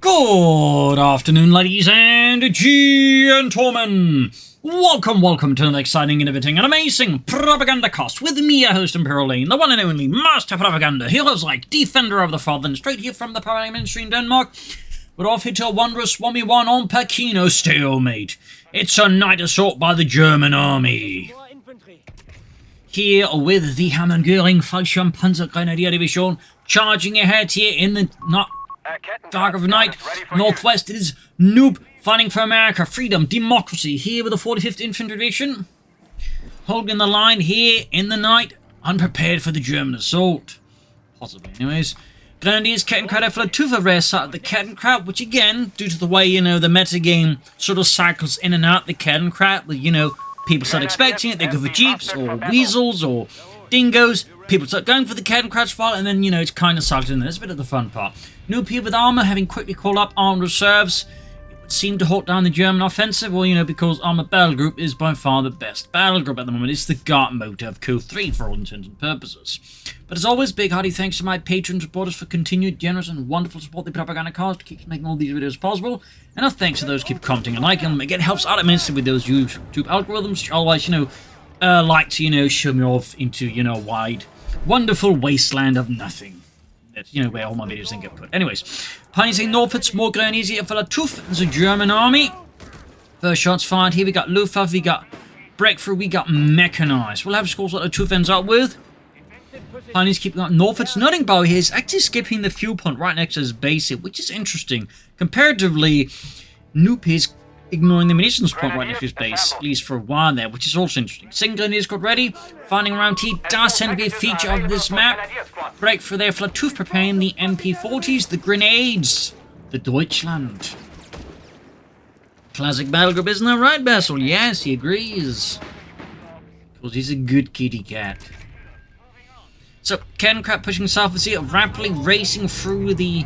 Good afternoon, ladies and gentlemen. Welcome to another exciting, innovating, and amazing Propagandacast with me, your host, Imperial Lane, the one and only Master Propaganda, heroes like Defender of the Fatherland, straight here from the Propaganda Ministry in Denmark. We're off into a wondrous 1v1 on Pachino Stalemate. It's a night assault by the German army. Here with the Hammergöring Fallschirm Panzergrenadier Division, charging ahead here in the dark of night. Northwest, it is Noob fighting for America, freedom, democracy. Here with the 45th Infantry Division, holding the line here in the night, unprepared for the German assault. Possibly, anyways. Grenadiers, Kettenkraut for Lattouf, rare side of the Kettenkraut, which again, due to the way, the metagame sort of cycles in and out the Kettenkraut, people start expecting it, they go for jeeps, or weasels, or dingoes. People start going for the Kettenkraut file, and then, it's kind of cycled in there. That's a bit of the fun part. Noob here with armor, having quickly called up armed reserves. It would seem to halt down the German offensive, well, because Armored Battle Group is by far the best battle group at the moment. It's the Guard motor of CoH3 for all intents and purposes. But as always, big hearty thanks to my Patreon supporters for continued, generous, and wonderful support. The Propagandacast keeps making all these videos possible. And a thanks to those who keep commenting and liking them. Again, it helps out immensely with those YouTube algorithms. Otherwise, like to, show me off into, a wide, wonderful wasteland of nothing. That's, where all my videos then get put. Anyways, Pioneers Northwards, more grenadiers here for Lattouf. There's a German army. First shots fired here. We got Lattouf, we got Breakthrough, we got Mechanized. We'll have scores what Lattouf ends up with. Pioneers keeping up Northwards. Nothing Bow here is actually skipping the fuel point right next to his base here, which is interesting. Comparatively, Noob is ignoring the munitions point right next to his base, at least for a while there, which is also interesting. Second Grenadiers got ready. Finding around here does tend to be a feature of this map. Breakthrough there for Lattouf, preparing the MP40s, the grenades, the Deutschland. Classic battle group, isn't that right, Basil? Yes, he agrees. Because he's a good kitty cat. So, Kettenkraut pushing south here, rapidly racing through the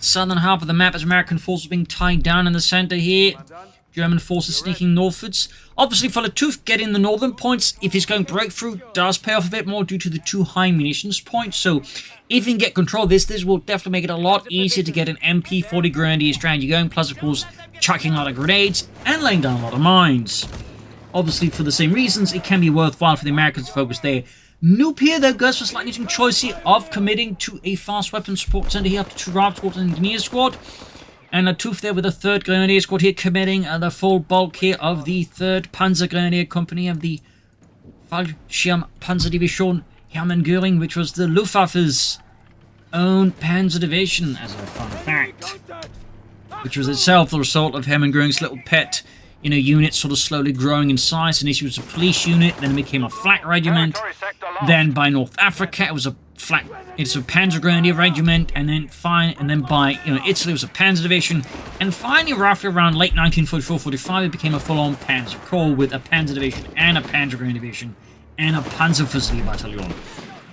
southern half of the map as American forces being tied down in the center here. German forces sneaking northwards. Obviously, for Lattouf, getting the northern points, if he's going Breakthrough, does pay off a bit more due to the two high munitions points. So, if he can get control of this will definitely make it a lot easier to get an MP40 Grenadier strategy going. Plus, of course, chucking a lot of grenades and laying down a lot of mines. Obviously, for the same reasons, it can be worthwhile for the Americans to focus there. Noob here, though, goes for a slightly different choice here of committing to a fast weapon support center here after two Raab squads and Engineer squad. And Lattouf there with the 3rd Grenadier squad here committing the full bulk here of the 3rd Panzer Grenadier Company of the Fallschirm Panzer Division Hammergöring, which was the Luftwaffe's own Panzer Division, as a fun fact. Which was itself the result of Hammergöring's little pet unit sort of slowly growing in size. Initially it was a police unit, then it became a flak regiment. Then by North Africa it was a Panzer Grenadier regiment, and then by Italy it was a Panzer Division, and finally roughly around late 1944-45 it became a full-on Panzer Corps with a Panzer Division and a Panzer Grenadier Division and a Panzerfusilier Battalion.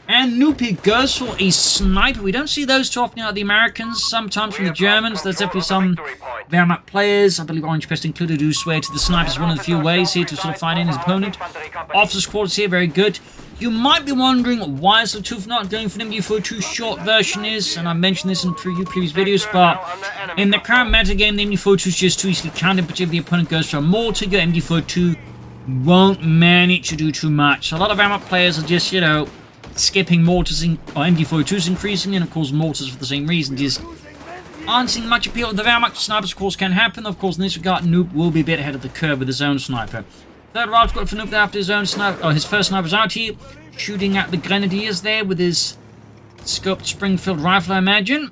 And Noob goes for a sniper. We don't see those too often out of the Americans, sometimes from the Germans. There's definitely some Wehrmacht players, I believe Orange Pest included, who swear to the sniper as one of the few ways here to sort of find in his opponent. Officers' quarters here, very good. You might be wondering why is Lattouf not going for an MD42 short version is, and I mentioned this in previous videos, but in the current metagame, the MD42 is just too easily counted, particularly if the opponent goes for a mortar, your MD42 won't manage to do too much. So a lot of Wehrmacht players are just, skipping mortars or MD42s increasingly, and of course mortars for the same reason. Just aren't seeing much appeal. The Wehrmacht snipers, of course, can happen. Of course, in this regard, Noob will be a bit ahead of the curve with his own sniper. Third Raab squad for Noob after his own sniper, his first sniper's out here, shooting at the Grenadiers there with his scoped Springfield rifle, I imagine.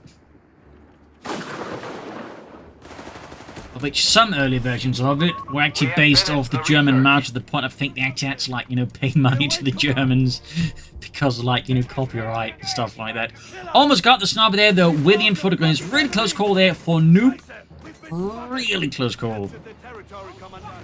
Of which some early versions of it were actually based off the German mounted to the point I think they actually had to, pay money to the Germans because of, copyright and stuff like that. Almost got the sniper there, though, with the M40 grenades. Really close call there for Noob. Really close call.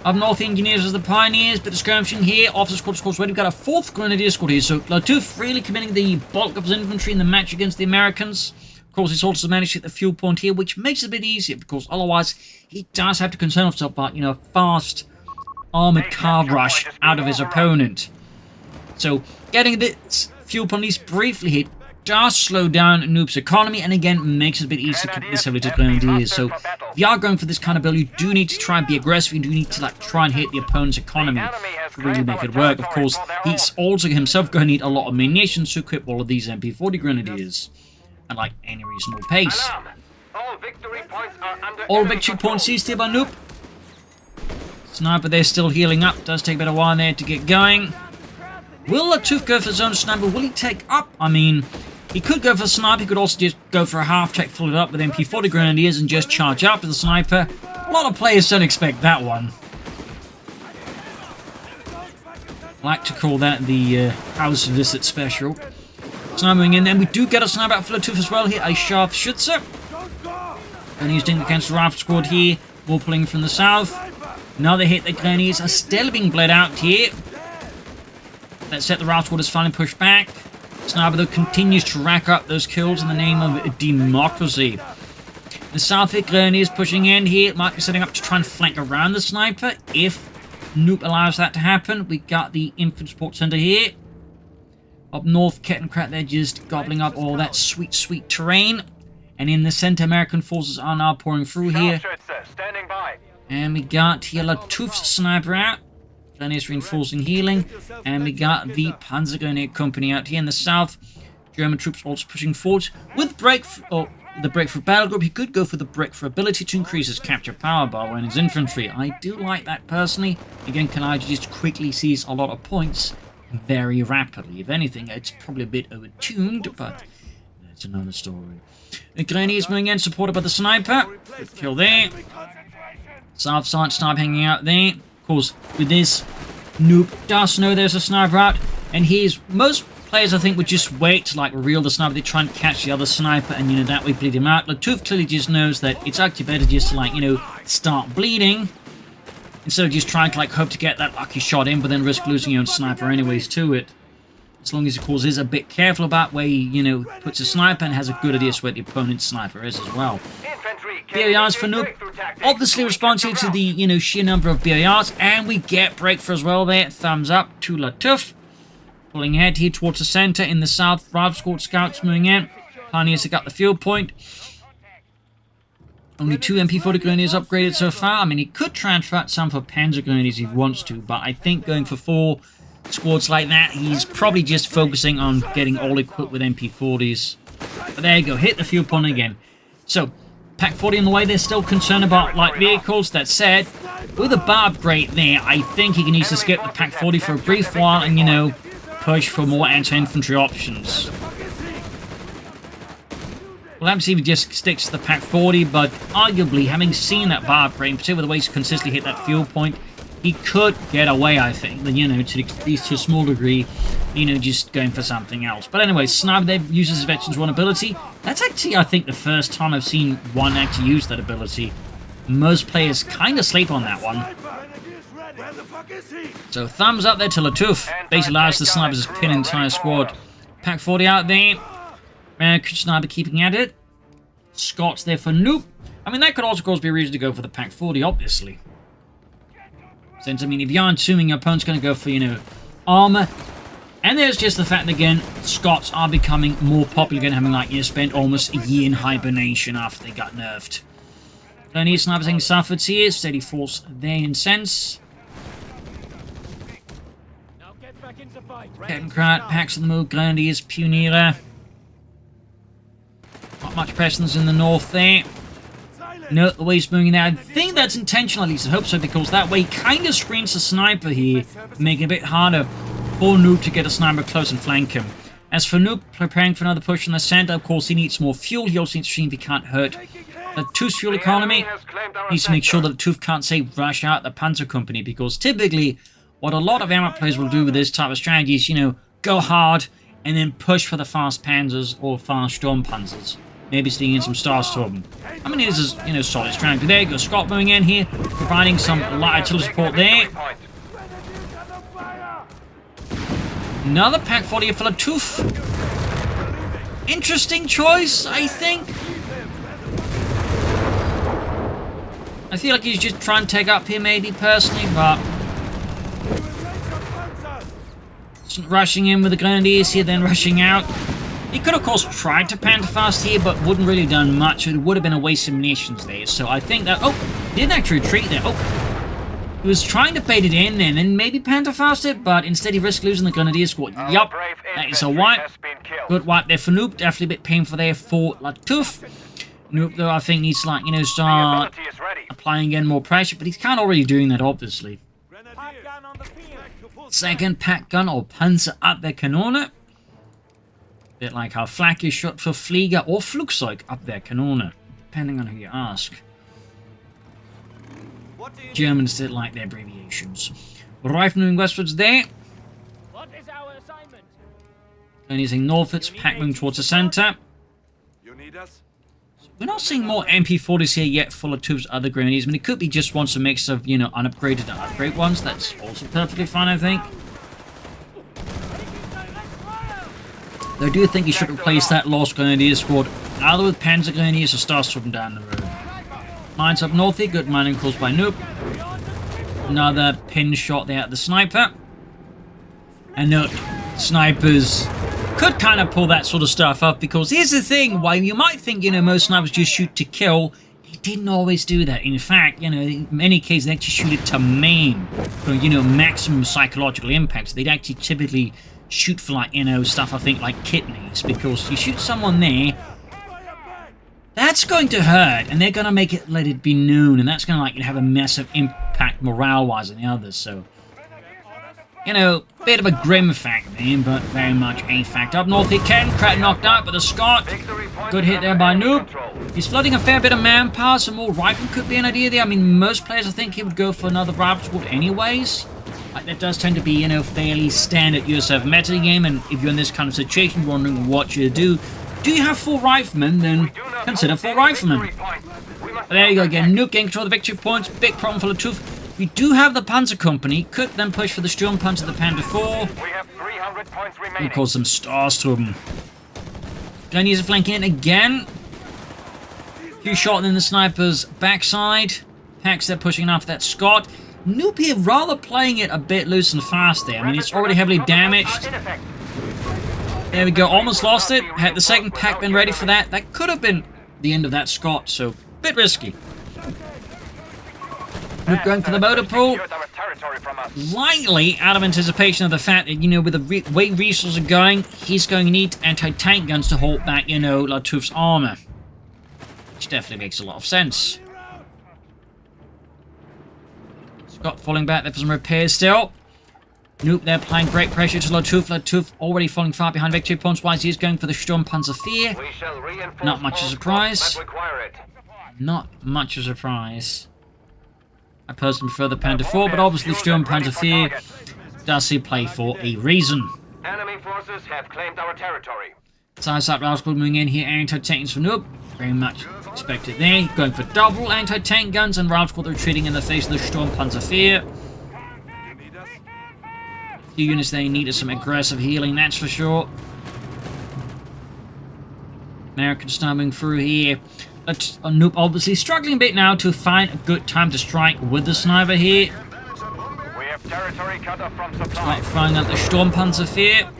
Up north, Engineers as the Pioneers, but the skirmishing here. Officer squad, of course, ready. We've got a 4th Grenadier squad here, so Lattouf really committing the bulk of his infantry in the match against the Americans. Of course, he's also managed to hit the fuel point here, which makes it a bit easier, because otherwise he does have to concern himself about, fast armored car rush out of his opponent. So, getting this fuel point at least briefly hit does slow down Noob's economy, and again makes it a bit easier to keep this heavily grenadiers. So if you are going for this kind of build, you do need to try and be aggressive. You do need to try and hit the opponent's economy to really make it work. Of course, he's also himself going to need a lot of munitions to equip all of these MP40 grenadiers at any reasonable pace. All victory points seized here by Noob. Sniper, they're still healing up. Does take a bit of a while there to get going. Will Lattouf go for his own sniper? Will he take up? I mean, he could go for a sniper. He could also just go for a half check, fill it up with MP40 grenadiers and just charge after the sniper. A lot of players don't expect that one. I like to call that the house visit special. Snipering in, then we do get a sniper out for Lattouf as well here. A sharpshooter. And he's doing against the rifle squad here. More pulling from the south. Another hit. The grenadiers are still being bled out here. Let's set the rifle squad is finally pushed back. Sniper though continues to rack up those kills in the name of democracy. The south hit grenadiers pushing in here. Might be setting up to try and flank around the sniper if Noob allows that to happen. We got the infantry support center here. Up north, Kettenkrat, they're just gobbling up all that sweet, sweet terrain. And in the center, American forces are now pouring through here. And we got here Lattouf's sniper out. Grenadiers reinforcing healing. And we got the Panzer Grenadier Company out here in the south. German troops also pushing forward. With the Breakthrough Battle Group, he could go for the Breakthrough ability to increase his capture power bar when his infantry. I do like that personally. Again, Kanaji just quickly sees a lot of points very rapidly. If anything, it's probably a bit overtuned, but that's another story. The Grenadiers moving in, supported by the sniper. Good kill there. South side sniper hanging out there. Of course, with this, Noob does know there's a sniper out, and most players, I think, would just wait to reel the sniper. They try and catch the other sniper, and that way bleed him out. Lattouf clearly just knows that it's actually better just to start bleeding instead of just trying to hope to get that lucky shot in, but then risk losing your own sniper anyways to it. As long as, of course, is a bit careful about where he, puts a sniper and has a good idea as where the opponent's sniper is as well. BARs for Noob. Obviously responsive to the, sheer number of BARs, and we get breakthrough as well there. Thumbs up to Lattouf. Pulling ahead here towards the center in the south. Rifle squad scouts moving in. Pioneers have got the field point. Only 2 MP40 grenadiers upgraded so far. I mean, he could transfer out some for Panzer grenadiers if he wants to, but I think going for 4 squads like that, he's probably just focusing on getting all equipped with MP40s. But there you go, hit the field point again. So, Pack 40 on the way, they're still concerned about light vehicles. That said, with a bar upgrade there, I think he can easily skip the Pack 40 for a brief while and, push for more anti-infantry options. We'll have to see if he just sticks to the Pack 40, but arguably, having seen that bar upgrade, particularly the way he's consistently hit that fuel point, he could get away, I think, to at least to a small degree, just going for something else. But anyway, Sniper there uses his Veterans 1 ability. That's actually, I think, the first time I've seen one actually use that ability. Most players kind of sleep on that one. So, thumbs up there to Lattouf. Basically allows the snipers to pin an entire squad. Pack 40 out there. American sniper keeping at it. Scots there for Noob. I mean, that could also, of course, be a reason to go for the Pack 40, obviously. Since, I mean, if you're assuming your opponent's going to go for, armor. And there's just the fact that, again, Scots are becoming more popular again, having, spent almost a year in hibernation after they got nerfed. Plenty of snipers having suffered here. Steady force there in sense. Kettenkrat, packs on the move, Grenadiers, Pioneer. Not much presence in the north there. Note the way he's moving there. I think that's intentional, at least I hope so, because that way he kind of screens the sniper here, making it a bit harder for Noob to get a sniper close and flank him. As for Noob, preparing for another push in the center, of course he needs more fuel. He also needs to see if he can't hurt Lattouf's fuel economy. He needs to make sure that Lattouf can't, say, rush out the Panzer Company, because typically what a lot of amateur players will do with this type of strategy is, go hard and then push for the fast Panzers or fast Storm Panzers. Maybe sneaking in some Starstorm. I mean, it is a, solid strategy. There you go, Scott moving in here, providing some light artillery support there. Another Pack 40 for Lattouf. Interesting choice, I think. I feel like he's just trying to take up here, maybe, personally, but rushing in with the Grenadiers here, then rushing out. He could, of course, tried to panther fast here, but wouldn't really have done much. It would have been a waste of munitions there. So I think that... Oh, he didn't actually retreat there. Oh, he was trying to bait it in and then maybe panther fast it, but instead he risked losing the Grenadier squad. Yup, that is a wipe. Good wipe there for Noob. Definitely a bit painful there for Lattouf. Noob, though, I think needs to, like, you know, start applying again more pressure, but he's kind of already doing that, obviously. Second pack gun or Panzer Abwehrkanone. Bit like how Flak is shot for Flieger or Flugzeug Abwehrkanone, depending on who you ask. Germans did like their abbreviations. Rifle moving westwards there. What is our assignment? And using northwards, pack moving towards the center. You need us? We're not seeing more MP40s here yet full of Lattouf's other grenades. I mean, it could be just once a mix of, you know, unupgraded and upgrade ones. That's also perfectly fine, I think. Though I do think he should replace that lost Grenadier squad either with Panzer Grenadiers or Starstorm down the road. Mines up north here, good mining calls by Noob. Another pin shot there at the sniper. And note, snipers could kind of pull that sort of stuff up, because here's the thing, while you might think, you know, most snipers just shoot to kill, they didn't always do that. In fact, you know, in many cases they actually shoot it to maim, for, you know, maximum psychological impact. So they'd actually typically shoot for, like, you know, stuff I think like kidneys, because you shoot someone there, that's going to hurt, and they're going to make it, let it be known, and that's going to, like, have a massive impact morale-wise on the others. So, you know, bit of a grim fact there, but very much a fact. Up north here, Kenkrat knocked out by the Scot. Good hit there by Noob. He's flooding a fair bit of manpower, so more rifle could be an idea there. I mean, most players, I think, he would go for another rifle squad anyways. Like, that does tend to be, you know, fairly standard USF meta game, and if you're in this kind of situation, wondering what you do you have 4 riflemen, then consider 4 riflemen. But there you go again, Nuke getting control of the victory points, big problem for Lattouf. We do have the Panzer Company, could then push for the Sturmpanzer, the Panther 4. We have 300 points remaining. We'll cause some Starstorm. Grenadiers are flanking in again. Few shot in the sniper's backside. Packs they're pushing after that Scot. Noob here rather playing it a bit loose and fast there. I mean, it's already heavily damaged. There we go, almost lost it. Had the second pack been ready for that, that could have been the end of that Scot, so bit risky. Noob going for the motor pool. Lightly out of anticipation of the fact that, you know, with the way resources are going, he's going to need anti-tank guns to hold back, you know, Lattouf's armor. Which definitely makes a lot of sense. Scott falling back there for some repairs still. Noob there applying great pressure to Lattouf. Lattouf already falling far behind victory points wise. He's going for the Sturmpanzer 4. Not much of a surprise. Not much of a surprise. I personally prefer the Panther 4, but obviously Sturmpanzer 4 does see play for a reason. Enemy forces have claimed our territory. Side Rail Squad moving in here, anti-tanks for Noob. Very much expected there. Going for double anti-tank guns, and Rail Squad retreating in the face of the Sturmpanzer 4. Few units they needed some aggressive healing, that's for sure. Americans stumbling through here. Noob obviously struggling a bit now to find a good time to strike with the sniper here. We have territory cut off from supply. Like flying up the Sturmpanzer 4.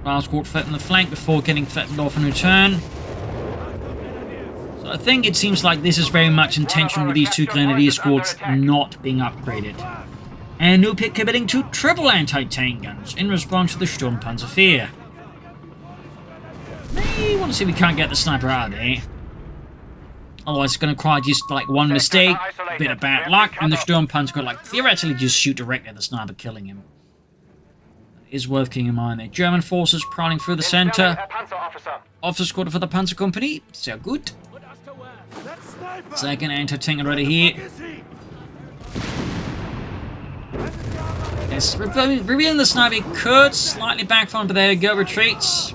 Rail Squad fit in the flank before getting flattened off in return. So I think it seems like this is very much intentional with these 2 Grenadier squads not being upgraded. And Noob here committing to triple anti-tank guns in response to the Sturmpanzer 4. May want to see if we can't get the sniper out of there. Otherwise it's going to require just like one mistake, a bit of bad luck, and the Sturmpanzer could like theoretically just shoot directly at the sniper, killing him. That is worth keeping in mind there. German forces prowling through the center. Officer squad for the Panzer Company. So good. Second anti-tank already here. Yes, revealing the sniper could slightly backfire, but there we go, retreats.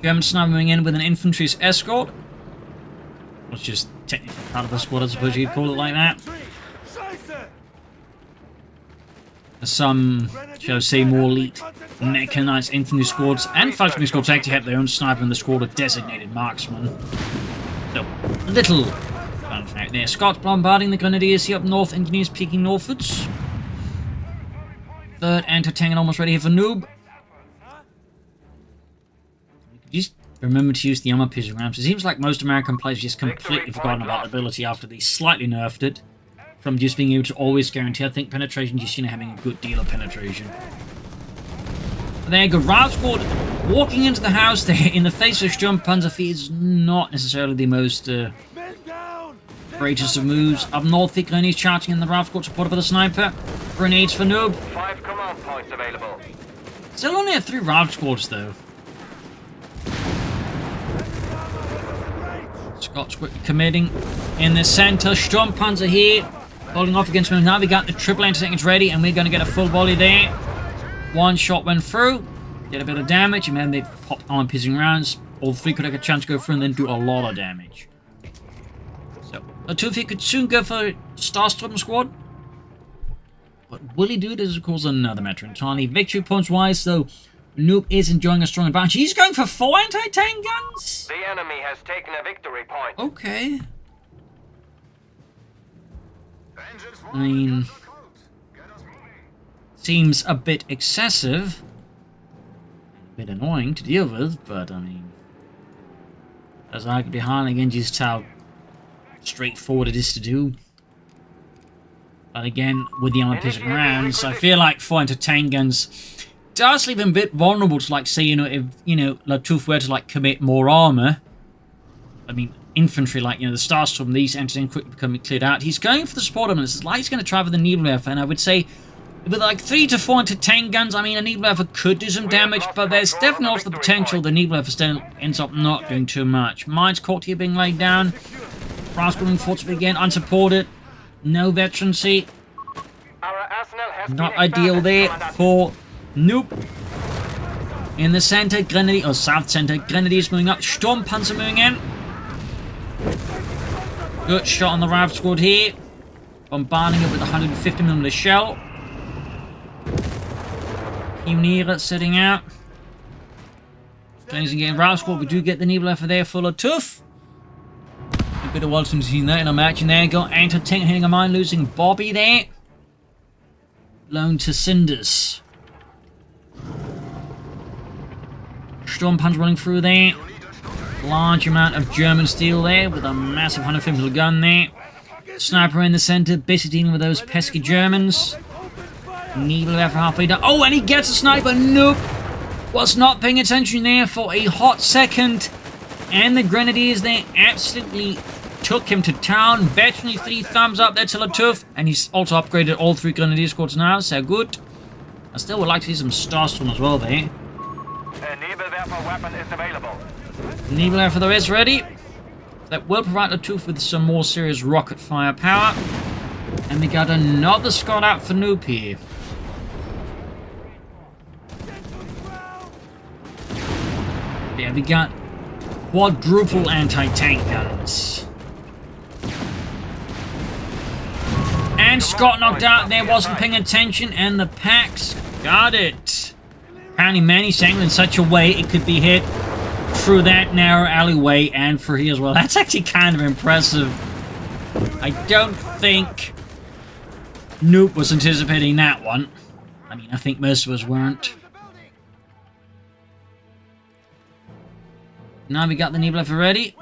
German sniper moving in with an infantry's escort. It's just technically part of the squad, I suppose you'd call it like that. Some, shall I say, more elite mechanized infantry squads and infantry squads actually have their own sniper in the squad of designated marksmen. So, little fun fact there. Scots bombarding the Grenadiers here up north, engineers peeking northwards. Third anti-tank almost ready here for Noob. Just remember to use the armor piercing rounds. It seems like most American players just completely forgotten about the ability after they slightly nerfed it. From just being able to always guarantee, I think, penetration, just, having a good deal of penetration. But there you go, Rav Squad walking into the house there in the face of Sturmpanzer is not necessarily the most greatest of moves. Up north, the grenades charging in the Rav Squad, supported by the sniper. Grenades for Noob. 5 command points available. Still only have 3 Rav Squads though. Scott's quickly committing in the center. Sturmpanzer here, holding off against him. Now we got the triple anti-tanks ready, and we're going to get a full volley there. One shot went through, did a bit of damage, and then they popped armor piercing rounds. All 3 could have a chance to go through and then do a lot of damage. So Lattouf could soon go for Starstorm Squad. But will he do it is, of course, another matter entirely. Victory points wise, though, Noob is enjoying a strong advantage. He's going for 4 anti-tank guns? The enemy has taken a victory point. Okay. I mean, seems a bit excessive. A bit annoying to deal with, but I mean, as I could be hiding again, just how straightforward it is to do. But again, with the armor piercing rounds, I feel like 4 anti-tank guns does leave him a bit vulnerable to, like, say, if, Lattouf were to, like, commit more armor. I mean, infantry, like, the Starstorm, these anti-tank quickly becoming cleared out. He's going for the support elements. It's like he's going to try for the Nebelwerfer, and I would say, with, like, 3 to 4 anti-tank guns, I mean, a Nebelwerfer could do some damage, but there's definitely also the potential the Nebelwerfer still ends up not doing too much. Mines caught here being laid down. Rascal being forced again, unsupported. No veterancy. Our arsenal has Not been ideal expanded, there Commandant. for Noob. In the center, Grenadier, or south center, Grenadiers moving up. Sturmpanzer moving in. Good shot on the Rav Squad here. Bombarding it with a 150mm shell. Pioneer sitting out. Grenadiers again, Rav Squad. We do get the Nebelwerfer there for Lattouf. A bit of Walton seen that in a match, and there you go. Anti-tank hitting a mine, losing Bobby there. Blown to cinders. Sturmpanzer running through there. Large amount of German steel there with a massive 150mm gun there. Sniper in the center, busy dealing with those pesky Germans. Nebelwerfer halfway down. Oh, and he gets a sniper. Nope. Was not paying attention there for a hot second. And the Grenadiers there absolutely took him to town. Veteranly 3 thumbs up there to Lattouf. And he's also upgraded all 3 Grenadier squads now, so good. I still would like to see some Starstorm as well there. A Nebelwerfer weapon is available. Nebelwerfer there is ready. That will provide Lattouf with some more serious rocket firepower. And we got another Scott out for Noob here. Yeah, we got quadruple anti-tank guns. And Scott knocked out there, wasn't paying attention, and the Pax got it. Apparently Manny's angled in such a way it could be hit through that narrow alleyway and through here as well. That's actually kind of impressive. I don't think Noob was anticipating that one. I mean, I think most of us weren't. Now we got the Nebelwerfer ready.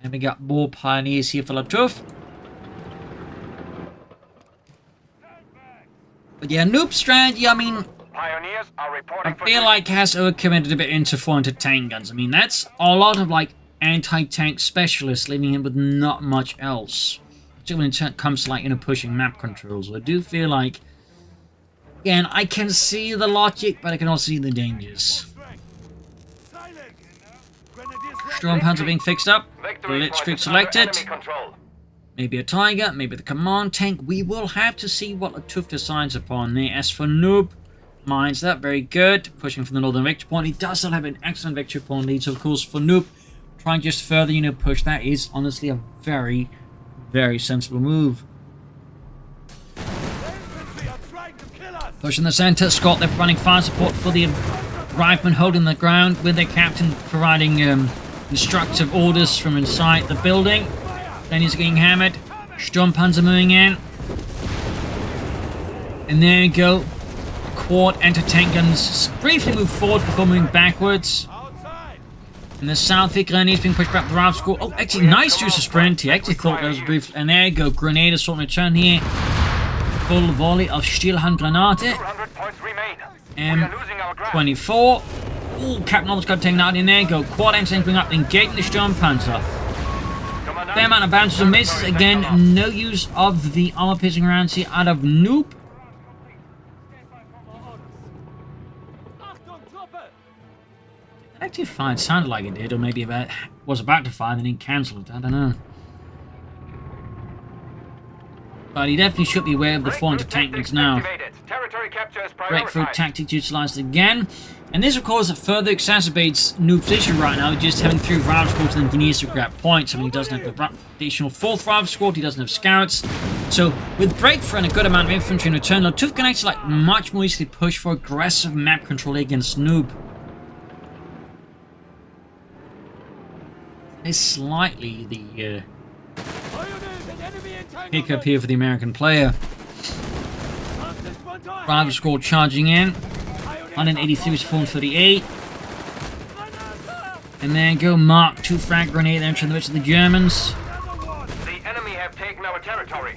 And we got more Pioneers here for Lattouf. But yeah, Noob strategy, I mean, Pioneers are reporting I feel like has overcommitted a bit into 4 anti-tank guns. I mean, that's a lot of, like, anti-tank specialists, leaving him with not much else. Particularly when it comes to, like, pushing map controls. I do feel like, again, I can see the logic, but I can also see the dangers. Sturmpanzer being fixed up. Blitzkrieg selected. Maybe a Tiger, maybe the command tank. We will have to see what Lattouf decides upon there. As for Noob, mines that very good. Pushing for the northern victory point. He does still have an excellent victory point lead. So of course for Noob, trying just further, push that is honestly a very, very sensible move. Push in the center. Scott there running fire support for the riflemen holding the ground with their captain providing instructive orders from inside the building. Then he's getting hammered. Sturmpanzer moving in. And there you go. Quad anti-tank guns briefly move forward before moving backwards. In the south, the grenades being pushed back the rifle squad. Oh, actually, nice use of sprint. He actually thought there was a brief. And there you go, grenade assault return here. Full volley of Stielhandgranate. 200 points remain. We are losing our ground. M24. Ooh, Captain almost got taken out in there. Go quad engine bring up, engaging the Sturmpanzer. Fair amount of bounces and misses. Again, no use of the armor piercing rounds here out of Noob. Actually, fire sounded like it did, or maybe was about to fire and then he cancelled. I don't know. But he definitely should be aware of the falling to tactics now. Breakthrough tactics utilised again. And this, of course, further exacerbates Noob's issue right now, just having 3 rival squads and he needs to grab points. I mean, he doesn't have the additional 4th rival squad, he doesn't have scouts. So, with Breakthrough and a good amount of infantry in return, Lattouf can actually much more easily push for aggressive map control against Noob. Is slightly the hiccup here for the American player. Rival squad charging in. 183 to 438. And then go Mark II frag grenade there into the midst of the Germans. The enemy have taken our territory.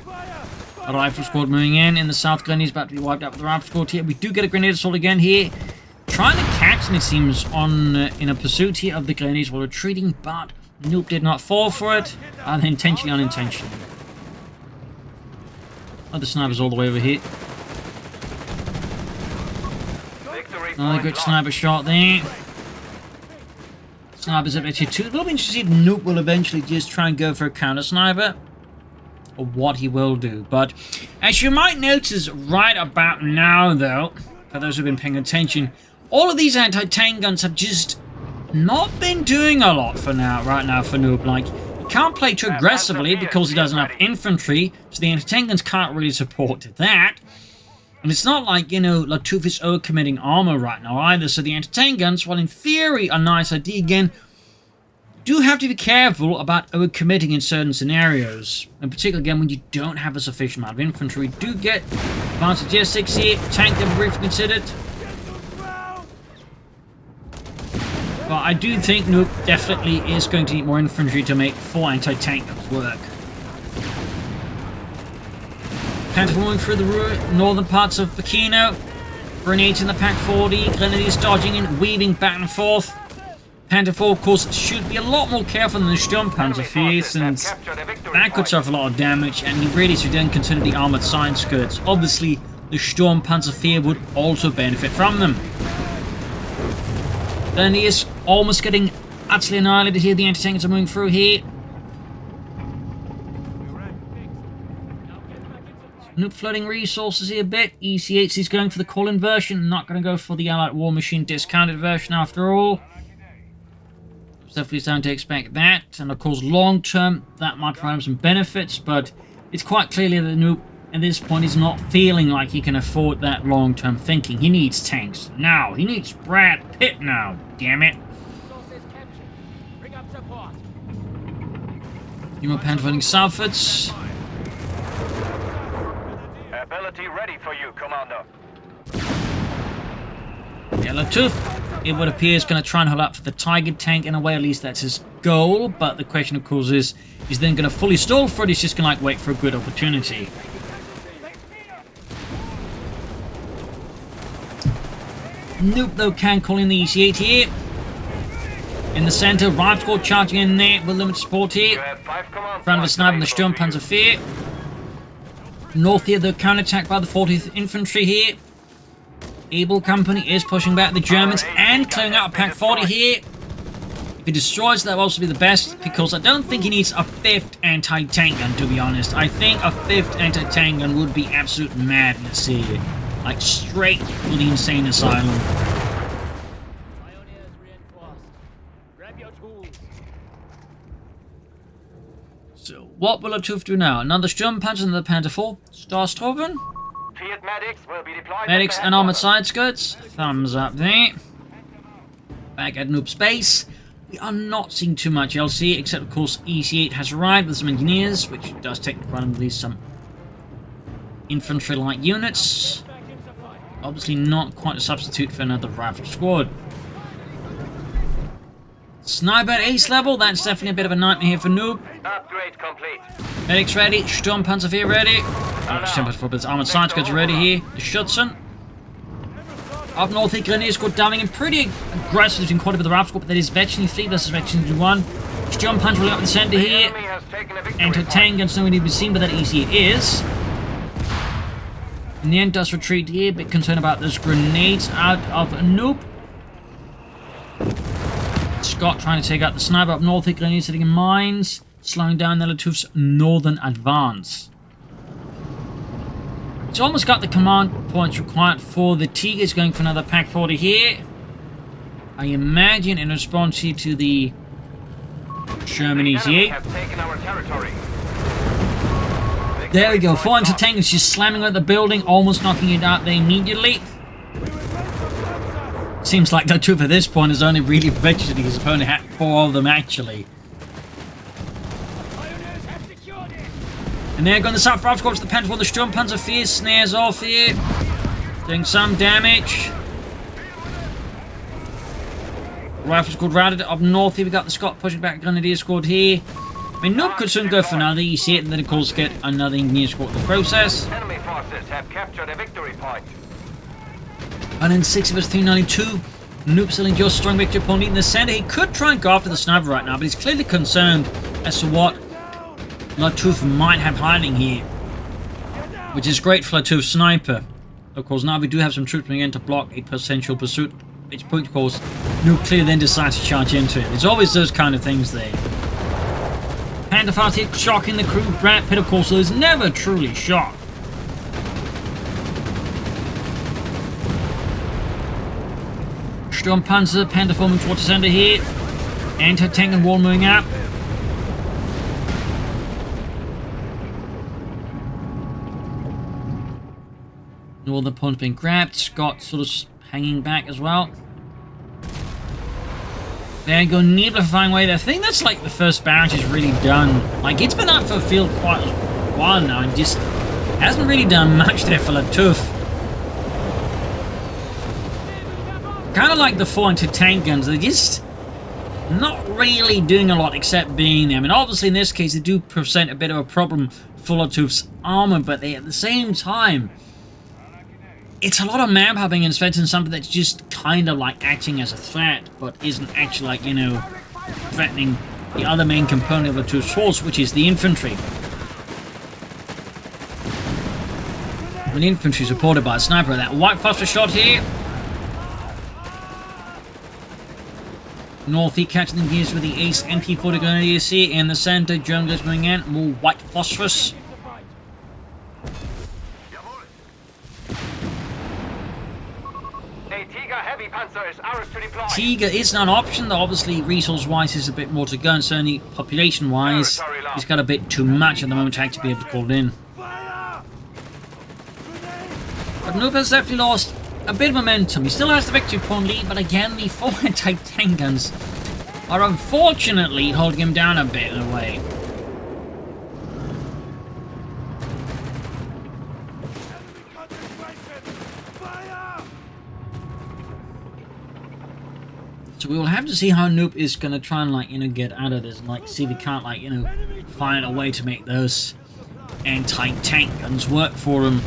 A rifle squad moving in the south. Grenade is about to be wiped out with the rifle squad here. We do get a grenade assault again here. Trying to catch them, it seems, on in a pursuit here of the grenades while retreating, but Noob did not fall for it, and intentionally unintentionally. Other snipers all the way over here. Another good sniper shot there. Snipers up to 2. It'll be interesting if Noob will eventually just try and go for a counter sniper, or what he will do. But as you might notice right about now, though, for those who've been paying attention, all of these anti-tank guns have just not been doing a lot for now, right now for Noob. Like, he can't play too aggressively because he doesn't have infantry, so the anti-tank guns can't really support that. And it's not like, you know, Lattouf is overcommitting armor right now either, so the anti-tank guns, while in theory a nice idea again, do have to be careful about overcommitting in certain scenarios. In particular, again, when you don't have a sufficient amount of infantry. Do get advanced GS6 here, tank them briefly considered. But I do think Noob definitely is going to need more infantry to make 4 anti-tank guns work. Panther moving through the northern parts of Pachino. Grenades in the Pack 40. Grenadiers dodging in, weaving back and forth. Panther 4, of course, should be a lot more careful than the Sturmpanzer here, since that could suffer a lot of damage, and he really should then consider the armored side skirts. Obviously, the Sturmpanzer 4 would also benefit from them. Then he is almost getting utterly annihilated here. The anti-tankers are moving through here. Noob flooding resources here a bit. EC8 is going for the call-in version, not going to go for the Allied War Machine discounted version after all. It's definitely time to expect that. And of course, long-term, that might provide him some benefits, but it's quite clearly that Noob, at this point, is not feeling like he can afford that long-term thinking. He needs tanks now. He needs Brad Pitt now, damn it. You more Panther fighting southwards. Ability ready for you, Commander. Yeah, Lattouf, it would appear, is going to try and hold up for the Tiger tank. In a way, at least that's his goal. But the question, of course, is he's then going to fully stall for it. He's just going to wait for a good opportunity. Noob, though, can call in the EC8 here. In the center, rifle squad charging in there with limited support here. Front of a sniper and the Sturmpanzer 4. North here, the counterattack by the 40th Infantry here. Able Company is pushing back the Germans and clearing out a Pack 40 here. If he destroys, that will also be the best, because I don't think he needs a 5th anti-tank gun, to be honest. I think a 5th anti-tank gun would be absolute madness here. Like, straight for the insane asylum. So, what will Lattouf do now? Another Sturmpanzer and the Panther 4. Starstruven. Medics and armored side skirts. Thumbs up there. Back at Noob Space. We are not seeing too much LC, except of course EC8 has arrived with some engineers, which does take at least some infantry-like units. Obviously not quite a substitute for another rifle squad. Sniper at ace level, that's definitely a bit of a nightmare here for Noob. Upgrade complete. Medics ready, Sturmpanzer ready. Sturmpanzer armored science guards ready here. The Schutzen. Up north here, Grenadier Squad diving in pretty aggressive in quite a bit of the Ralph Squad, but that is Veteran 3 versus Veteran 1. Sturmpanzer rolling up the center here. Anti-tank guns nowhere to be seen, but that easy it is. In the end, does retreat here, a bit concerned about those grenades out of Noob. Scott trying to take out the sniper up north here, Grenadier sitting in mines, slowing down the Lattouf's northern advance. It's almost got the command points required for the Tigers, going for another Pack 40 here. I imagine in response here to the Germany's here. There we go, 4 anti-tankers just slamming at the building, almost knocking it out there immediately. Seems like Lattouf at this point has only really vegeted his opponent had 4 of them actually. And there going the South Ralph Squad to the Pentagon, the Sturmpanzer Fierce snares off here, doing some damage. Rifle Squad routed up north here, we got the Scott pushing back Grenadier Squad here. I mean, Noob could soon go for another, you see it, and then of course get another Engineer Squad in the process. Enemy forces have captured a victory point. And then 6 of us 392. Noob still enjoys strong victory upon leading the center. He could try and go after the sniper right now, but he's clearly concerned as to what Lattouf might have hiding here, which is great for Lattouf's sniper. Of course, now we do have some troops coming in to block a potential pursuit, which point, of course, Noob clearly then decides to charge into it. There's always those kind of things there. Panther fast hit, shocking the crew. Brad Pitt, of course, is never truly shocked. Sturmpanzer, Panther forming towards the center here. Anti-tank and wall moving up. Northern point being grabbed. Scott sort of hanging back as well. There you go, Niebler flying away there. I think that's like the first barrage is really done. Like, it's been out for the field quite a while now and just hasn't really done much there for Lattouf. Kind of like the 4 anti-tank guns, they're just not really doing a lot except being there. I mean, obviously in this case they do present a bit of a problem for Lattouf's armor, but they, at the same time, it's a lot of manpower being invested in something that's just kind of like acting as a threat, but isn't actually like, you know, threatening the other main component of Lattouf's force, which is the infantry. When the infantry is supported by a sniper, that white phosphor shot here. North, he catching the gears with the Ace MP40 Grenadiers here. In the center, German guys moving in, more white phosphorus. Tiger is not an option, though obviously resource-wise is a bit more to go, and certainly population-wise he's got a bit too much at the moment to actually be able to call it in. But Noob has definitely lost a bit of momentum. He still has the victory point lead, but again the 4 anti-tank guns are unfortunately holding him down a bit in a way. So we will have to see how Noob is going to try and, like, you know, get out of this and, like, see if he can't, like, you know, find a way to make those anti-tank guns work for him.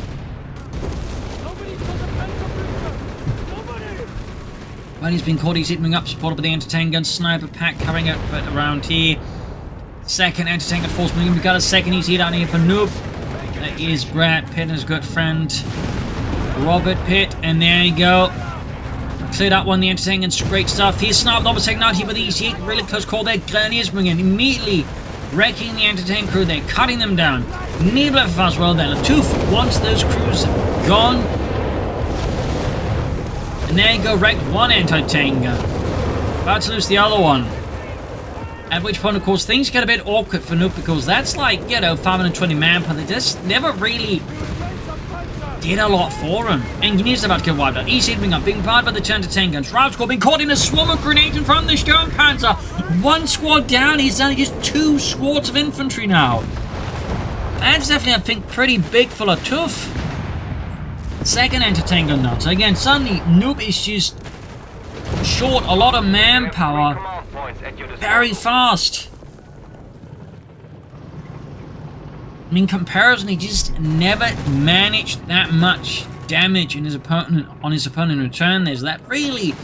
Well, he's been caught, he's hitting up, supported by the anti-tank gun sniper pack covering it around here. Second anti-tank gun force moving. We've got a second easy down here for Noob. That is Brad Pitt and his good friend Robert Pitt, and there you go. Cleared out one of the anti-tank and great stuff. He's sniped almost taken out here with the easy 8. Really close call there. Grenadiers bring in, immediately wrecking the anti-tank crew there, cutting them down. Niebler as well there. Lattouf wants those crews gone. And there you go, wrecked one anti-tank gun. About to lose the other one. At which point, of course, things get a bit awkward for Noob, because that's like, you know, 520 manpower. They just never really did a lot for him. Engineers about to get wiped out. Easy hitting up, being fired by the anti-tank guns. Ralph Squad being caught in a swarm of grenades in front of the Sturmpanzer. One squad down, he's down to just 2 squads of infantry now. That's definitely, I think, pretty big for Lattouf. Second anti-tank gun now. So again, suddenly Noob is just short a lot of manpower points at your disposal. very fast. I mean, comparison, he just never managed that much damage in his opponent in return. There's that really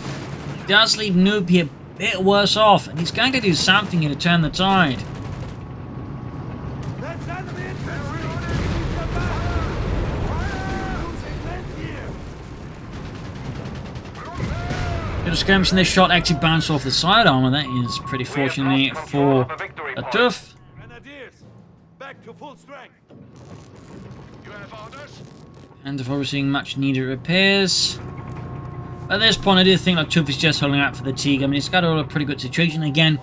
does leave Noob here a bit worse off, and he's going to do something here to turn the tide. Little skirmish and this shot actually bounced off the side armor. That is pretty fortunate for Lattouf. Back to full strength. You have orders? And if we're seeing much needed repairs. At this point, I do think Lattouf is just holding out for the Teague. I mean, it's got a pretty good situation. Again,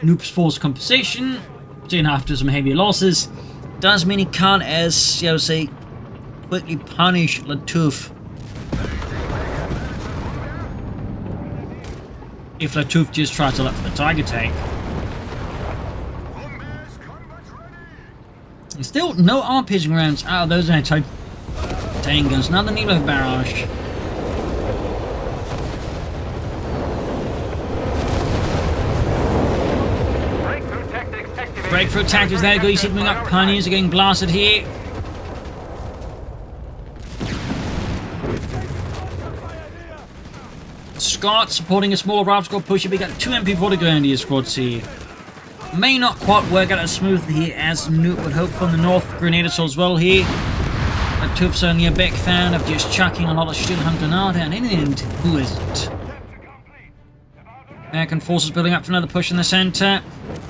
Noob's force composition, even after some heavy losses, does mean he can't, as you know, say, quickly punish Lattouf. If Lattouf just tries to look for the Tiger tank. And still, no arm-piercing rounds out of those anti-tank guns. Now the Nilo barrage. Breakthrough tactics there. You see them up. Pioneers are getting blasted here. Scott supporting a smaller rival squad push. We got 2 MP40 Grenadier squads here. May not quite work out as smoothly here as Noob would hope from the North Grenadier as well here. Lattouf's only a big fan of just chucking a lot of steel hand grenade, and in the end, who isn't? American forces building up for another push in the centre.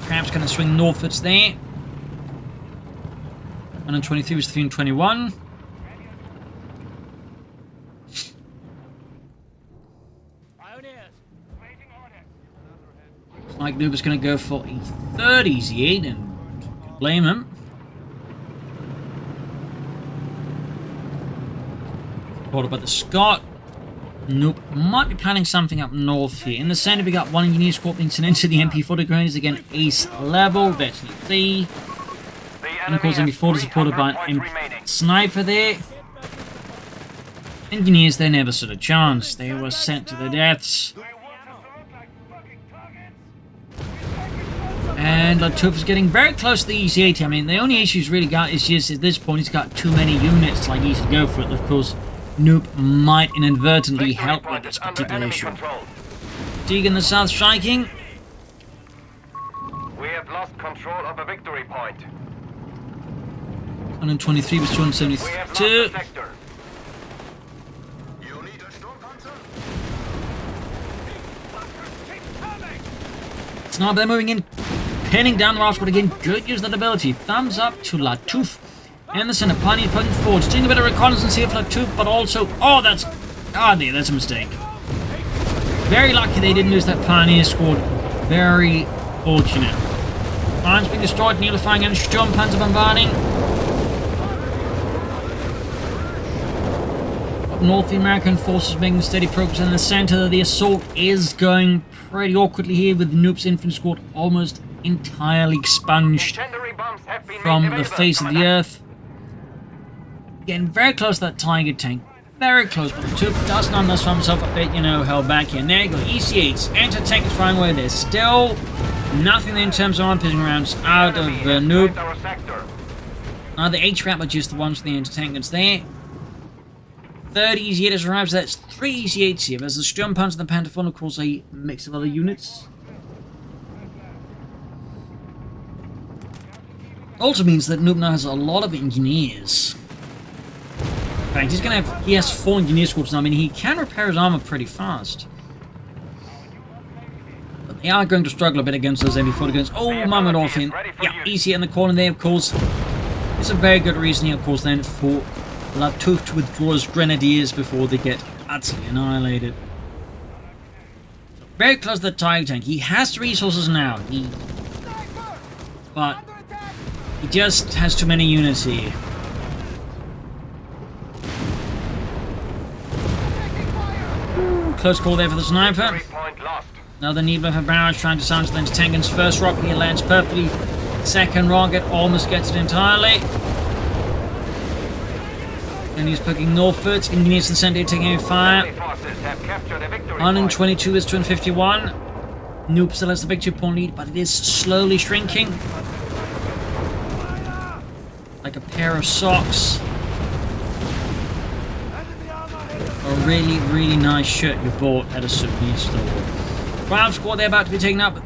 Perhaps going to swing northwards there. 123 was 321. Like Noob is going to go for a third easy 8, and can't blame him. What about the Scott? Nope. Might be planning something up north here. In the centre, we got 1 engineer squad being sent into the MP40 grenades. Again, ace level. That's C. And of course, MP40 supported by an MP sniper there. Engineers, they never stood a chance. They were sent to their deaths. And Lattouf is getting very close to the EC-80. I mean, the only issue he's really got is just at this point he's got too many units like he should go for it. Of course, Noob might inadvertently help with this particular issue. Teague in the south striking. We have lost control of a victory point. 123 was 272. It's not they're moving in, pinning down the last, but again, good use of that ability. Thumbs up to Lattouf. And the center pioneer putting forward. Doing a bit of reconnaissance here for Lattouf, but also, that's a mistake. Very lucky they didn't lose that pioneer squad. Very fortunate. Lines being destroyed, nullifying and Sturmpanzer bombarding. Up north, the American forces making steady progress in the center. The assault is going pretty awkwardly here, with Noob's infantry squad almost entirely expunged from the face of the earth. Getting very close to that Tiger tank. Very close, but Lattouf does nonetheless find himself a bit, held back here. There you go, EC8s, anti-tank is flying away. There's still nothing in terms of arm-piercing rounds out of Noob. The H-Rat were just the ones for the anti-tank that's there. Third EC8 has arrived, so that's 3 EC8s here. There's the Sturmpanzer and the Pantherphone, of course, a mix of other units. Also means that Noob now has a lot of engineers. In fact, he has 4 engineer squads now. I mean, he can repair his armor pretty fast. But they are going to struggle a bit against those MP40 guns. Oh, Mamadorfin. Yeah, easy in the corner there, of course. It's a very good reason here, of course, then, for Lattouf to withdraw his grenadiers before they get utterly annihilated. Very close to the Tiger tank. He has the resources now. But he just has too many units here. Close call there for the sniper. Another Nebula for barrage trying to silence the anti-tank guns. First rocket here lands perfectly. Second rocket almost gets it entirely. And he's poking northwards. Engineers in the center taking a fire. 122 is 251. Noob still has the victory point lead, but it is slowly shrinking. Like a pair of socks. A really, really nice shirt you bought at a souvenir store. Bravo squad, they're about to be taken up.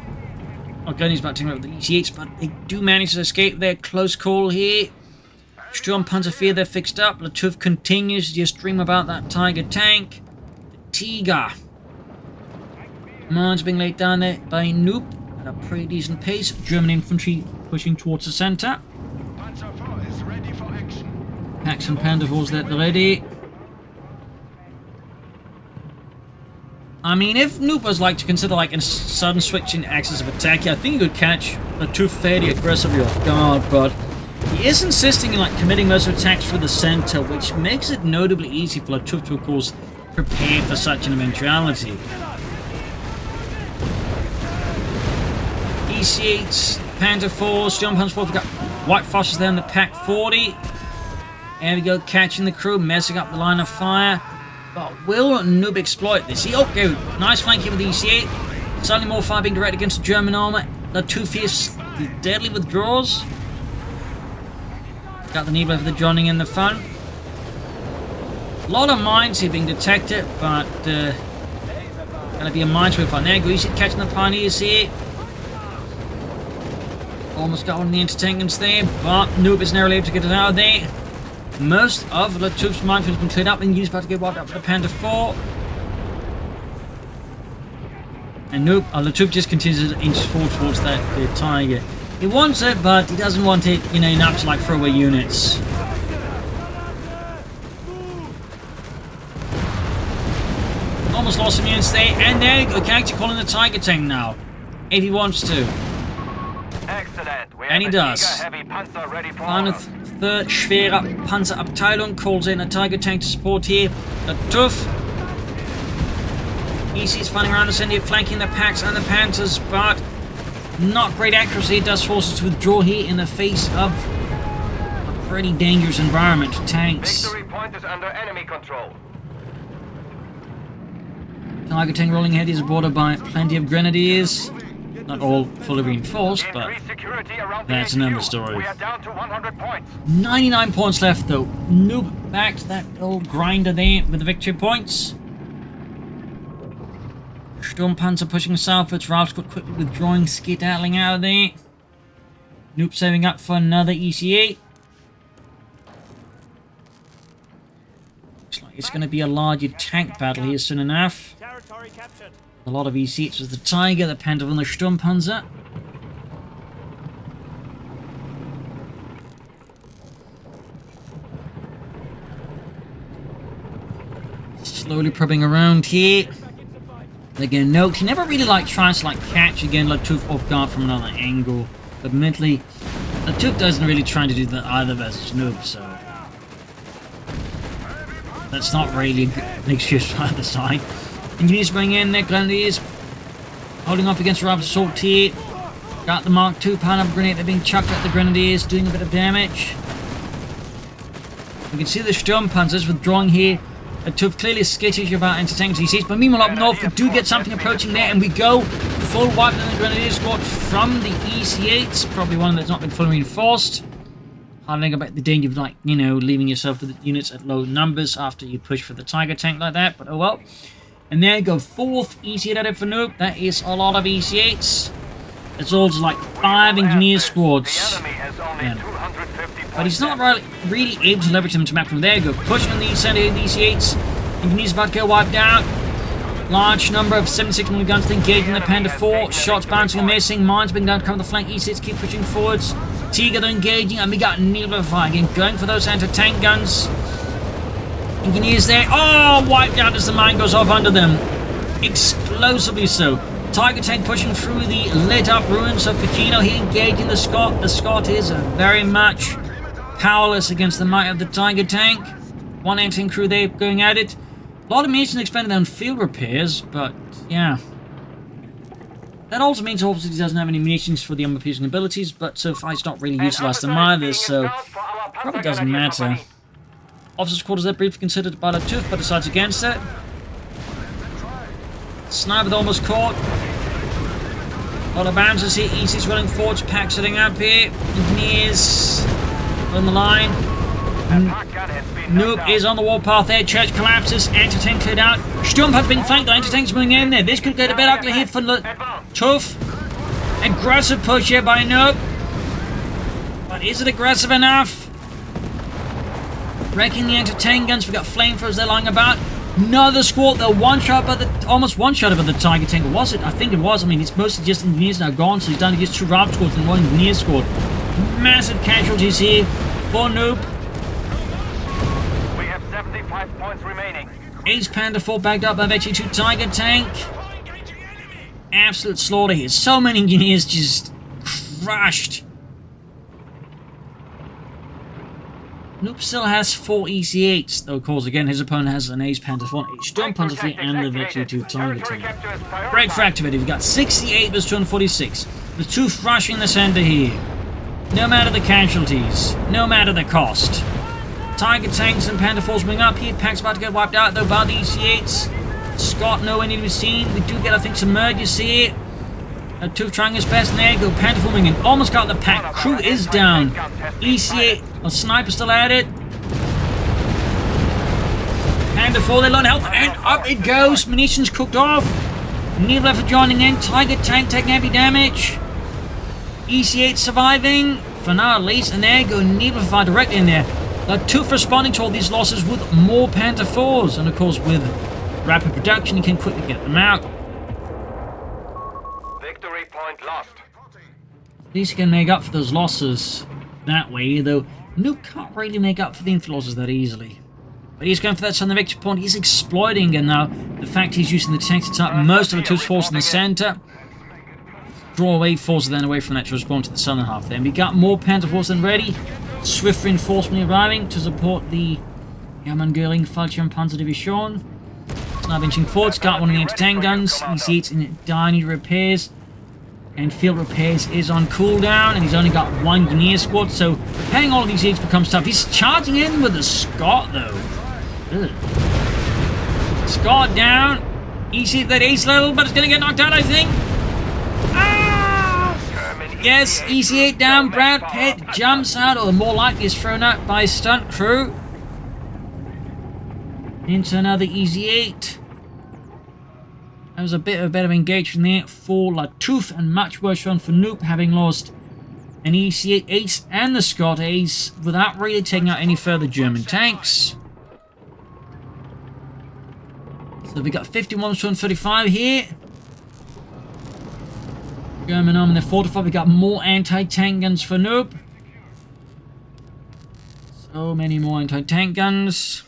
Gunny's about to take up with the EC8s, but they do manage to escape their close call here. Sturmpanzer fear they're fixed up. Lattouf continues to just dream about that Tiger tank. The Tiger. Mines being laid down there by Noob at a pretty decent pace. German infantry pushing towards the center. Panzer IV is ready for action. Packs and Panda Force at the ready. I mean, if Noob was like to consider like a sudden switch in axis of attack, I think he could catch Lattouf fairly aggressively off guard, but he is insisting in like committing most attacks through the center, which makes it notably easy for Lattouf to, of course, prepare for such an eventuality. EC8s, Panther 4s, John Panzer 4, we've got White Fosters there in the Pack 40. There we go, catching the crew, messing up the line of fire. But will Noob exploit this? Okay, nice flank here with the EC8. Suddenly more fire being directed against the German armor. Lattouf is the deadly withdraws. Got the Nebula for the joining in the fun. A lot of mines here being detected, but gonna be a minesweep on there. Greasy catching the Pioneers here. Almost got one of the anti-tankers there, but Noob is narrowly able to get it out of there. Most of Lattouf's minefield has been cleared up and he's about to get wiped out for the Panther 4. And Lattouf just continues to inch forward towards that Tiger. He wants it, but he doesn't want it, you know, enough to like throw away units. Almost lost some units there, and there you go, can actually call in the Tiger tank now, if he wants to. Excellent. And he does. Heavy Panzer ready for Eine third schwere Panzerabteilung calls in a Tiger tank to support here. Lattouf. EC's finding around the center, flanking the Packs and the Panthers, but not great accuracy. It does force us to withdraw here in the face of a pretty dangerous environment for tanks. Victory point is under enemy control. Tiger tank rolling ahead is bordered by plenty of grenadiers. Not all fully reinforced, but that's another story. We are down to 100 points. 99 points left though. Noob back to that old grinder there with the victory points. Sturmpanzer pushing southwards. Ralph's got quickly withdrawing, skedaddling out of there. Noob saving up for another EC8. Looks like it's going to be a larger tank battle here soon enough. Territory captured. A lot of EC8s with the Tiger, the Panther and the Sturmpanzer. Slowly probing around here. Again, note, he never really like tries to like catch again Lattouf off guard from another angle. But admittedly, Lattouf doesn't really try to do that either versus Noob, so that's not really a good excuse for either side. Engineers bring in their grenadiers, holding off against Rob's assault here. Got the Mark II pineapple grenade, they're being chucked at the grenadiers, doing a bit of damage. You can see the Sturmpanzers withdrawing here. Lattouf clearly skittish about anti-tank ECs, but meanwhile up north we do get something approaching there, and we go full wipe in the grenadier squad from the EC8s, probably one that's not been fully reinforced. Hardly about the danger of, like, you know, leaving yourself with units at low numbers after you push for the Tiger tank like that, but oh well. And there you go, 4th EC8 added for Noob. That is a lot of EC8s. It's also like 5 engineer squads. The enemy has only 250 points. But he's not really able to leverage them to map from there. Go pushing on the center of the EC8s. Engineers about to get wiped out. Large number of 76mm guns engaging the Panther 4. Shots bouncing and missing. Mines being done to cover the flank. EC8s keep pushing forwards. Tiger they're engaging, and we got Nebula fire again, going for those anti-tank guns. Engineers there. Oh, wiped out as the mine goes off under them. Explosively so. Tiger tank pushing through the lit up ruins of Pachino. He engaging the Scot. The Scot is very much powerless against the might of the Tiger tank. One anti-tank crew there going at it. A lot of munitions expended on field repairs, but yeah. That also means obviously he doesn't have any munitions for the armor piercing abilities, but so far he's not really utilized them either, so probably doesn't matter. Officers' quarters there briefly considered by Lattouf, but decides against it. Sniper almost caught. A lot of bouncers here. Easy's running forwards. Pack setting up here. Engineers on the line. Attack gun has been Nope knocked is on the warpath there. Church collapses. Anti-tank cleared out. Sturm has been flanked. The anti-tank's moving in there. This could get a bit ugly here for Lattouf. Aggressive push here by Nope. But is it aggressive enough? Wrecking the anti-tank guns. We've got flamethrowers there lying about. Another squad. They're one-shot by the... Almost one-shot by the Tiger tank. Was it? I think it was. I mean, it's mostly just engineers now gone. So he's down to just 2 Rav squads and 1 engineer squad. Massive casualties here for Nope. We have 75 points remaining. Ace Panda 4 backed up by Vecchi 2 Tiger tank. Absolute slaughter here. So many engineers just crushed. Nope still has 4 EC8s, though of course again his opponent has an Ace Panda 4, a Sturm Panzer 3 and the Vecchi 2 Tiger tank. Breakthrough activated. We've got 68 versus 246. The Lattouf rushing the center here. No matter the casualties, no matter the cost. Tiger tanks and Panda 4s moving up here. Pack's about to get wiped out though by the EC8s. Scott nowhere near to be seen. We do get, I think, some mergers here. Lattouf trying his best, and there you go. Panda 4 moving in. Almost got the pack. Crew is down. EC8, a sniper still at it. Panda 4, they're low on health, and up it goes. Munitions cooked off. Neither left for joining in. Tiger tank taking heavy damage. EC8 surviving, for now at least, and there you go. Neither fire directly in there. Lattouf responding to all these losses with more Panther 4s, and of course with rapid production, you can quickly get them out. Victory point lost. At least you can make up for those losses that way, though Nuke can't really make up for the infantry losses that easily. But he's going for that southern victory point. He's exploiting, and now the fact he's using the tanks to attack most of Lattouf's force in the center. Draw away forces then away from that to respond to the southern half. Then we got more Panther force than ready. Swift reinforcement arriving to support the German-Göring Fallschirmpanzerdivision. It's now inching forwards. Got one of the anti-tank guns. He sees in dire need repairs. And field repairs is on cooldown. And he's only got 1 engineer squad. So paying all of these aids becomes tough. He's charging in with a Scott though. Ugh. Scott down. You see that ace level, but it's going to get knocked out, I think. Yes, EC8 down. Brad Pitt jumps out, or more likely is thrown out by stunt crew. Into another EC8. There was a bit of engagement there for Lattouf, and much worse run for Noop, having lost an EC8 ace and the Scott ace without really taking out any further German tanks. So we got 51 to 135 here. German army, they're fortified. We got more anti-tank guns for Noop. So many more anti-tank guns.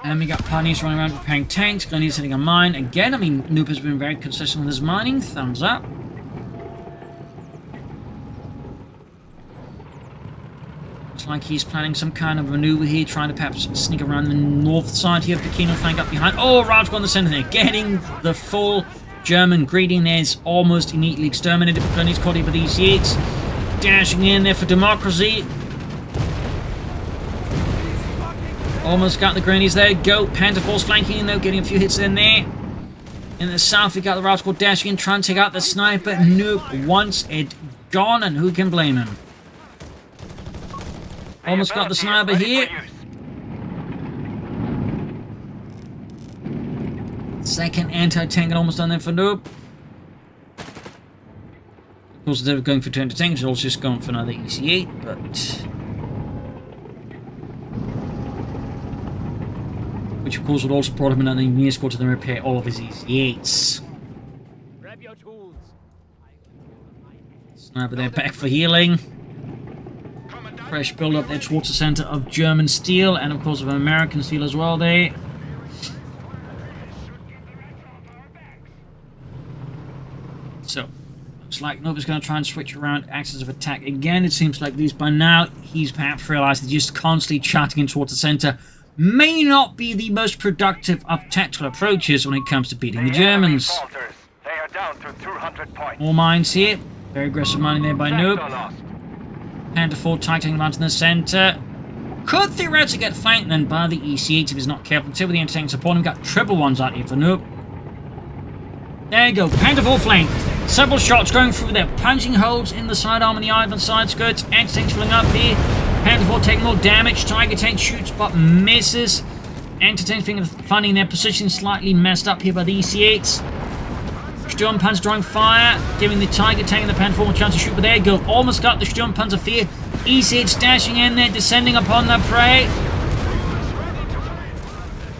And we got pioneers running around repairing tanks. Grenadiers setting a mine. Again, I mean, Noop has been very consistent with his mining. Thumbs up. Looks like he's planning some kind of maneuver here, trying to perhaps sneak around the north side here. Pachino flank up behind. Oh, Ralph's got in the center there. Getting the full German greeting there is almost immediately exterminated. Grenadiers caught here with these EC8s. Dashing in there for democracy. Almost got the Grenadiers there. Go. Panther Force flanking in though, getting a few hits in there. In the south, we got the Ralph squad dashing in, trying to take out the sniper. Nope. Once it gone, and who can blame him? Almost got the sniper here. Second anti-tank and almost done there for Noop. Of course, instead of going for 2 anti-tanks, they're also just going for another EC8, but... which of course would also brought him another engineer squad to then repair all of his EC8s. Grab your tools. Sniper there back for healing. Fresh build up there towards the center of German steel, and of course of American steel as well there. So, looks like Nova's going to try and switch around axis of attack again. It seems like at least by now he's perhaps realized that just constantly charging in towards the center may not be the most productive of tactical approaches when it comes to beating the Germans. They are down to 200 points. More mines here. Very aggressive mining there by Noop. Panther 4 tightening the mountain in the center. Could theoretically get flanked then by the EC8 if he's not careful. Until with the anti-tank support him. Got triple ones out here for Noob. There you go. Panther 4 flank. Several shots going through there. Punching holes in the sidearm and the Ivan side skirts. Anti-tanks filling up here. Panther 4 taking more damage. Tiger tank shoots but misses. Anti-tanks finding their position slightly messed up here by the EC8s. Sturmpanzer drawing fire, giving the Tiger tank and the Panther 4 a chance to shoot, but there you go. Almost got the Sturmpanzer fear. EC8 dashing in there, descending upon their prey.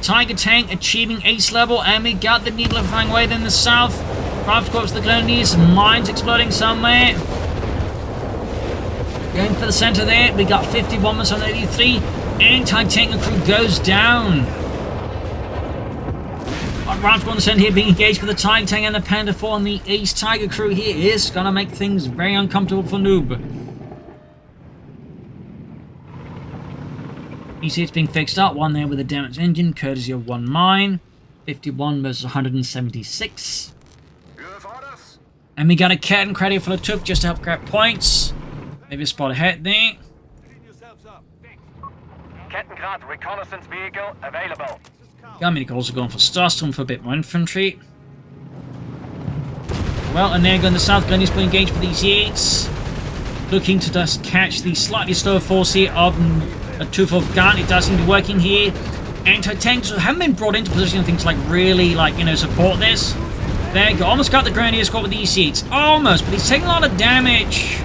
Tiger tank achieving ace level, and we got the needle flying away in the south. Crafts corps the colonies, mines exploding somewhere. Going for the center there, we got 51 on 83. Anti-tank crew goes down. Round one center here being engaged with the Tiger tank and the Panther 4, and the Ace Tiger crew here is gonna make things very uncomfortable for Noob. You see it's being fixed up, one there with a damaged engine, courtesy of one mine. 51 versus 176. And we got a cat and credit for Lattouf just to help grab points. Maybe a spot ahead there. Kettengrad reconnaissance vehicle available. Gunmedic also going for Starstorm for a bit more infantry. Well, and there going the South Gun is being engaged with these Yates. Looking to just catch the slightly slower force here of a Lattouf of gun. It does seem to be working here. Anti-tanks haven't been brought into position and things like really, like, you know, support this. There you go. Almost got the Grenadier squad with these Yates. Almost, but he's taking a lot of damage.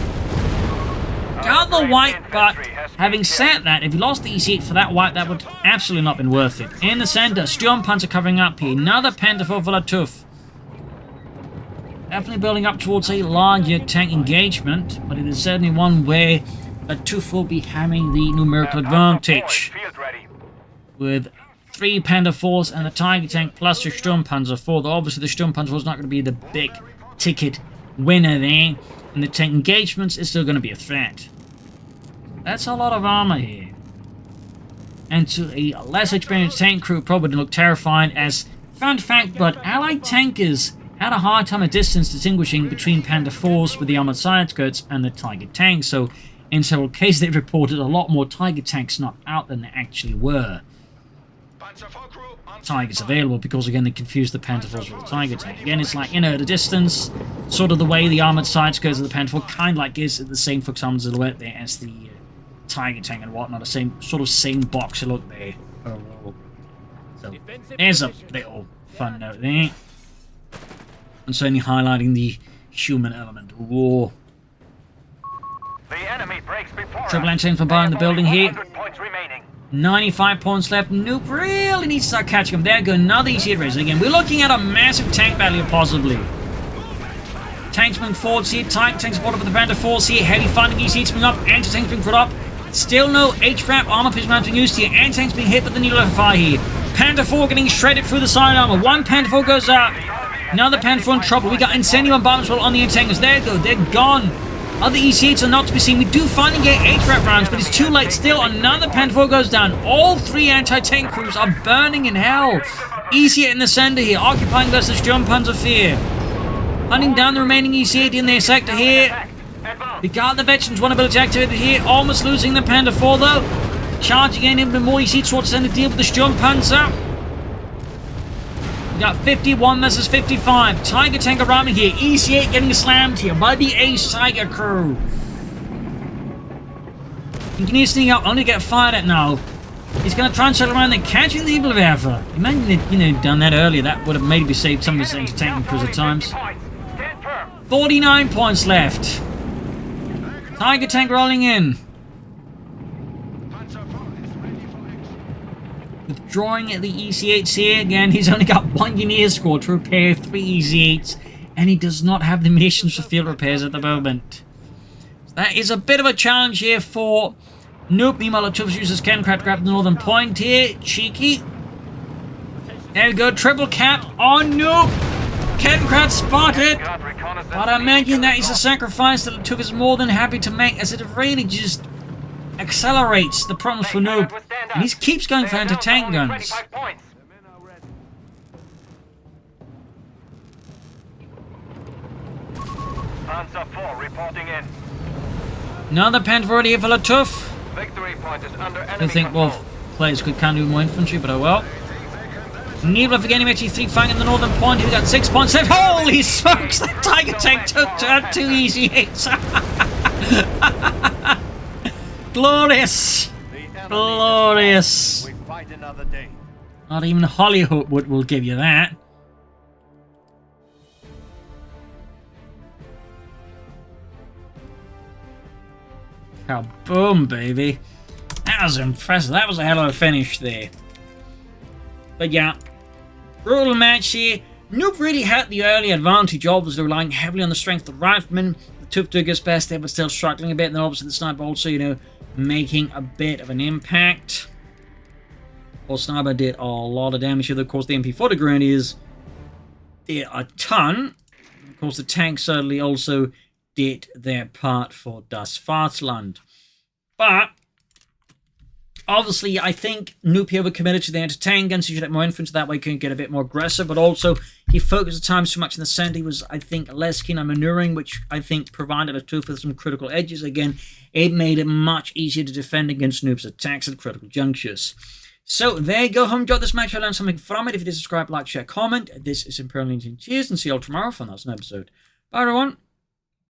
Got the wipe, but having said that, if you lost the EC8 for that wipe, that would absolutely not been worth it. In the center, Sturmpanzer covering up here. Another Panther 4 for Lattouf. Definitely building up towards a larger tank engagement, but it is certainly one where Lattouf will be having the numerical advantage. With 3 Panther 4s and the Tiger tank plus the Sturmpanzer 4. Obviously, the Sturmpanzer 4 is not going to be the big ticket winner there. And the tank engagements is still going to be a threat. That's a lot of armor here. And to a less experienced tank crew, probably look terrified as, fun fact, but Allied tankers had a hard time at distance distinguishing between Panther 4s with the armored side skirts and the Tiger tanks. So in several cases, they've reported a lot more Tiger tanks not out than there actually were Tigers available, because again they confused the Panther 4s with the Tiger tank. Again, it's like, you know, at a distance, sort of the way the armored side skirts of the Panther 4 kind of like is the same, for example, silhouette there as the Tiger tank and whatnot, the same box look there overall. So there's a little fun note there, and certainly highlighting the human element of war. The enemy breaks before Triple anti-tank from behind the building here. 95 points left. Noob really needs to start catching him. There you go, another EC8 race. Again, we're looking at a massive tank battle here, possibly. Tanks moving forwards here. Tiger tanks supported by the Panther 4s here. Heavy fighting EC8s being up. Anti-tanks being put up. Still no HVAP armor piercing rounds being used here. Anti-tanks being hit with the needle of fire here. Panther 4 getting shredded through the side armor. One Panther 4 goes out. Another Panther 4 in trouble. We got incendiary bombs on the anti-tankers. There you go, they're gone. Other EC8s are not to be seen. We do finally get HVAP rounds, but it's too late. Still, another Panther 4 goes down. All 3 anti-tank crews are burning in hell. EC8 in the center here, occupying versus Sturmpanzer fear. Hunting down the remaining EC8 in their sector here. We got the veterans one ability activated here. Almost losing the Panther 4 though. Charging in even more EC8 towards the end to deal with the Sturmpanzer. We got 51 versus 55. Tiger tank arriving here. EC8 getting slammed here by the Ace Tiger crew. You can sneak up, only get fired at now. He's going to try and circle around there, catching the evil of Alpha. Imagine if, you know, done that earlier. That would have maybe saved some of his anti-tank crews at times. 49 points left. Tiger tank rolling in. Withdrawing the EC8s here. Again, he's only got 1 Engineer squad to repair 3 EC8s. And he does not have the munitions for field repairs at the moment. So that is a bit of a challenge here for Noob. Meanwhile, Lattouf uses Kencrat, grab the northern point here. Cheeky. There we go. Triple cap on Noob. Kencrat spotted. But I imagine that is a sacrifice that Lattouf is more than happy to make, as it really just accelerates the problems for Noob. And he keeps going for anti-tank guns. Panzer 4 reporting in. Another Panther already here for Lattouf. Victory point is under I enemy don't think control. both players can do more infantry, but oh well. Neither of again MHE3 fighting in the northern point. He got 6 points left. Holy smokes! That Tiger Tank took 2 easy hits. Glorious! Glorious! We fight another day. Not even Hollywood will give you that. Kaboom, baby. That was impressive. That was a hell of a finish there. But yeah, brutal match here. Noob really had the early advantage, obviously relying heavily on the strength of the rifleman. The Lattouf took his best there, but still struggling a bit. And then obviously the sniper also, you know, making a bit of an impact. Well, sniper did a lot of damage here. Of course, the MP40 Grenadiers did a ton. Of course, the tank certainly also did their part for Das Vaterland. But obviously, I think Noob here committed to the anti-tank guns. He should have more infantry, that way he can get a bit more aggressive. But also, he focused at times too much in the center. He was, I think, less keen on maneuvering, which I think provided Lattouf with some critical edges. Again, it made it much easier to defend against Noob's attacks at critical junctures. So, there you go. Hope you enjoyed this match. I learned something from it. If you did, subscribe, like, share, comment. This is Imperial Legion. Cheers, and see you all tomorrow for another episode. Bye, everyone.